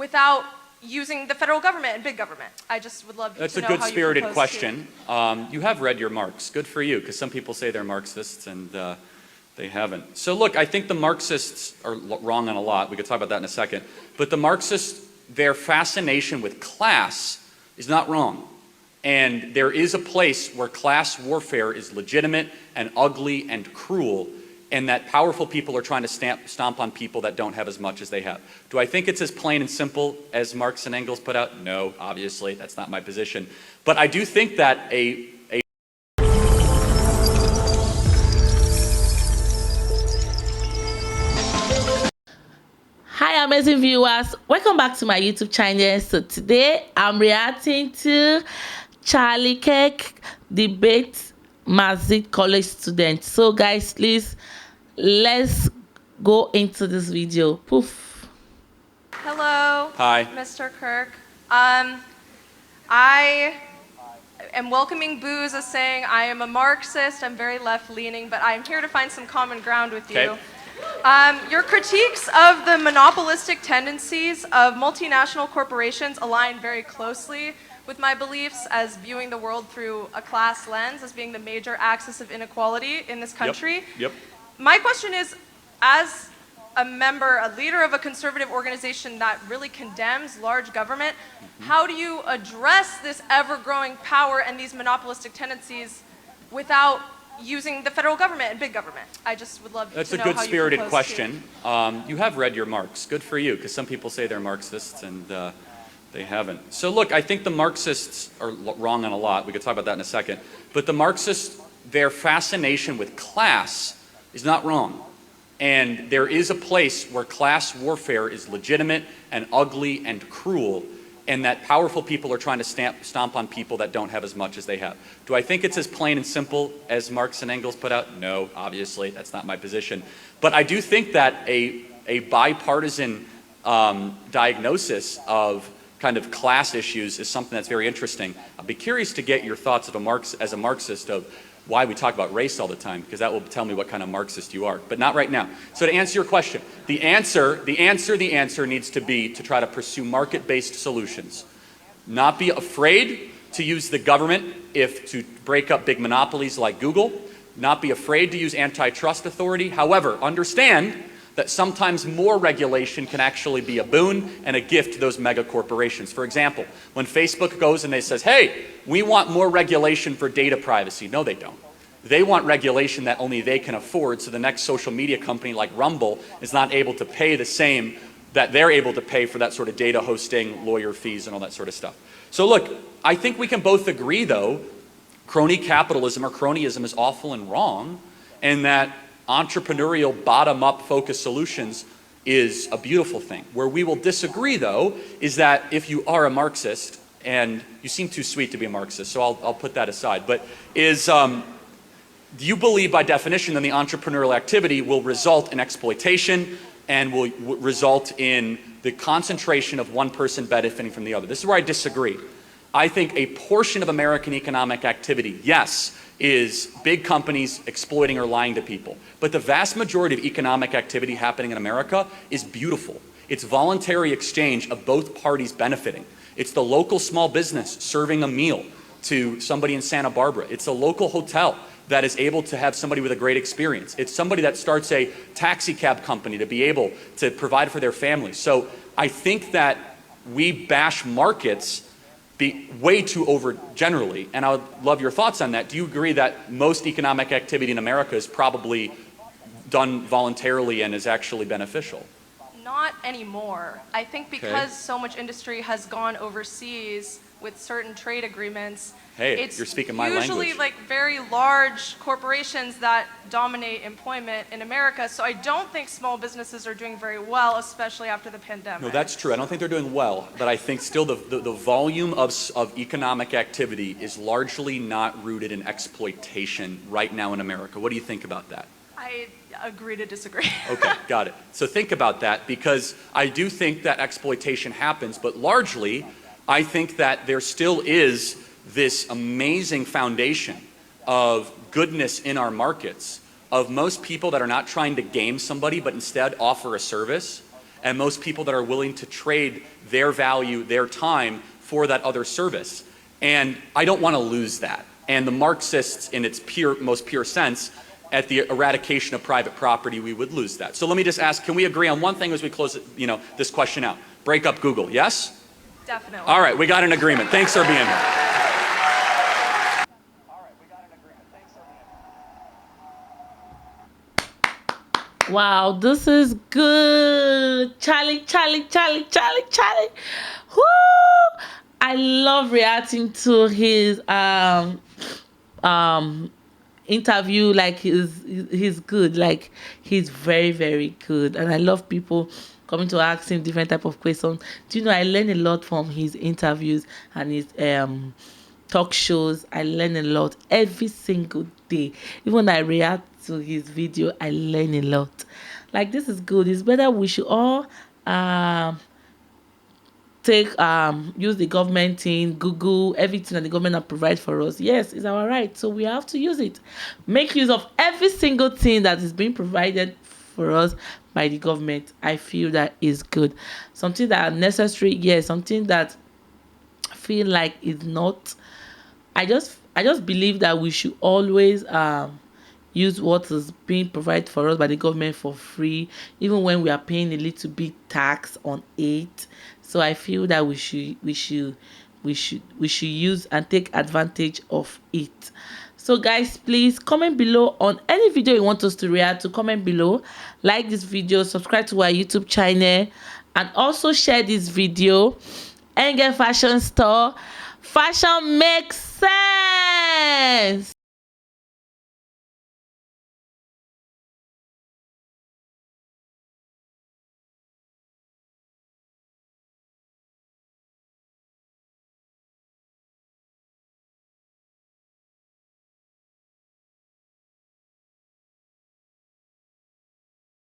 without using the federal government and big government? I just would love to know how you propose to. That's a good-spirited question. You have read your Marx. Good for you, because some people say they're Marxists and they haven't. So look, I think the Marxists are wrong on a lot. We could talk about that in a second. But the Marxists, their fascination with class is not wrong. And there is a place where class warfare is legitimate and ugly and cruel, and that powerful people are trying to stomp on people that don't have as much as they have. Do I think it's as plain and simple as Marx and Engels put out? No, obviously, that's not my position. But I do think that Hi amazing viewers, welcome back to my YouTube channel. So today I'm reacting to Charlie Kirk debate Marxist college students. So guys, please let's go into this video. Poof. Hello. Hi. Mr. Kirk. I am welcoming booze as saying I am a Marxist. I'm very left-leaning, but I'm here to find some common ground with you. Okay. Your critiques of the monopolistic tendencies of multinational corporations align very closely with my beliefs as viewing the world through a class lens as being the major axis of inequality in this country. Yep. My question is, as a member, a leader of a conservative organization that really condemns large government, how do you address this ever-growing power and these monopolistic tendencies without using the federal government and big government? I just would love to know how you propose to. That's a good-spirited question. You have read your Marx. Good for you, because some people say they're Marxists and they haven't. So look, I think the Marxists are wrong on a lot. We could talk about that in a second. But the Marxists, their fascination with class is not wrong. And there is a place where class warfare is legitimate and ugly and cruel, and that powerful people are trying to stomp on people that don't have as much as they have. Do I think it's as plain and simple as Marx and Engels put out? No, obviously, that's not my position. But I do think that a bipartisan diagnosis of kind of class issues is something that's very interesting. I'd be curious to get your thoughts as a Marxist of why we talk about race all the time, because that will tell me what kind of Marxist you are, but not right now. So to answer your question, the answer needs to be to try to pursue market-based solutions. Not be afraid to use the government to break up big monopolies like Google. Not be afraid to use antitrust authority. However, understand that sometimes more regulation can actually be a boon and a gift to those mega corporations. For example, when Facebook goes and they says, hey, we want more regulation for data privacy. No, they don't. They want regulation that only they can afford, so the next social media company like Rumble is not able to pay the same that they're able to pay for that sort of data hosting, lawyer fees, and all that sort of stuff. So look, I think we can both agree, though, crony capitalism or cronyism is awful and wrong, and that entrepreneurial, bottom-up focused solutions is a beautiful thing. Where we will disagree, though, is that if you are a Marxist, and you seem too sweet to be a Marxist, so I'll put that aside, but do you believe by definition that the entrepreneurial activity will result in exploitation and will result in the concentration of one person benefiting from the other? This is where I disagree. I think a portion of American economic activity, yes, is big companies exploiting or lying to people. But the vast majority of economic activity happening in America is beautiful. It's voluntary exchange of both parties benefiting. It's the local small business serving a meal to somebody in Santa Barbara. It's a local hotel that is able to have somebody with a great experience. It's somebody that starts a taxi cab company to be able to provide for their family. So I think that we bash markets way too over generally, and I would love your thoughts on that. Do you agree that most economic activity in America is probably done voluntarily and is actually beneficial? Not anymore. I think because so much industry has gone overseas with certain trade agreements, you're speaking my language. It's usually like very large corporations that dominate employment in America, so I don't think small businesses are doing very well, especially after the pandemic. No, that's true. I don't think they're doing well, but I think still the volume of economic activity is largely not rooted in exploitation right now in America. What do you think about that? I agree to disagree. Okay, got it. So think about that, because I do think that exploitation happens, but largely I think that there still is this amazing foundation of goodness in our markets, of most people that are not trying to game somebody but instead offer a service and most people that are willing to trade their value, their time for that other service. And I don't want to lose that. And the Marxists, in its most pure sense, at the eradication of private property, we would lose that. So let me just ask, can we agree on one thing as we close this question out? Break up Google, yes? Definitely. All right, we got an agreement. Thanks for being here. Wow, this is good. Charlie. Woo! I love reacting to his interview. Like he's good. Like he's very, very good. And I love people coming to ask him different type of questions. Do you know, I learn a lot from his interviews and his talk shows. I learn a lot every single day. Even when I react to his video, I learn a lot. Like, this is good. It's better we should all use the government thing, Google, everything that the government have provide for us. Yes, it's our right, so we have to use it. Make use of every single thing that is being provided for us by the government. I feel that is good. Something that are necessary, yes. Something that I feel like is not. I just believe that we should always use what is being provided for us by the government for free, even when we are paying a little bit tax on it. So I feel that we should use and take advantage of it. So guys, please comment below on any video you want us to react to. Comment below, like this video, subscribe to our YouTube channel, and also share this video. Ngal Fashion Store. Fashion makes sense.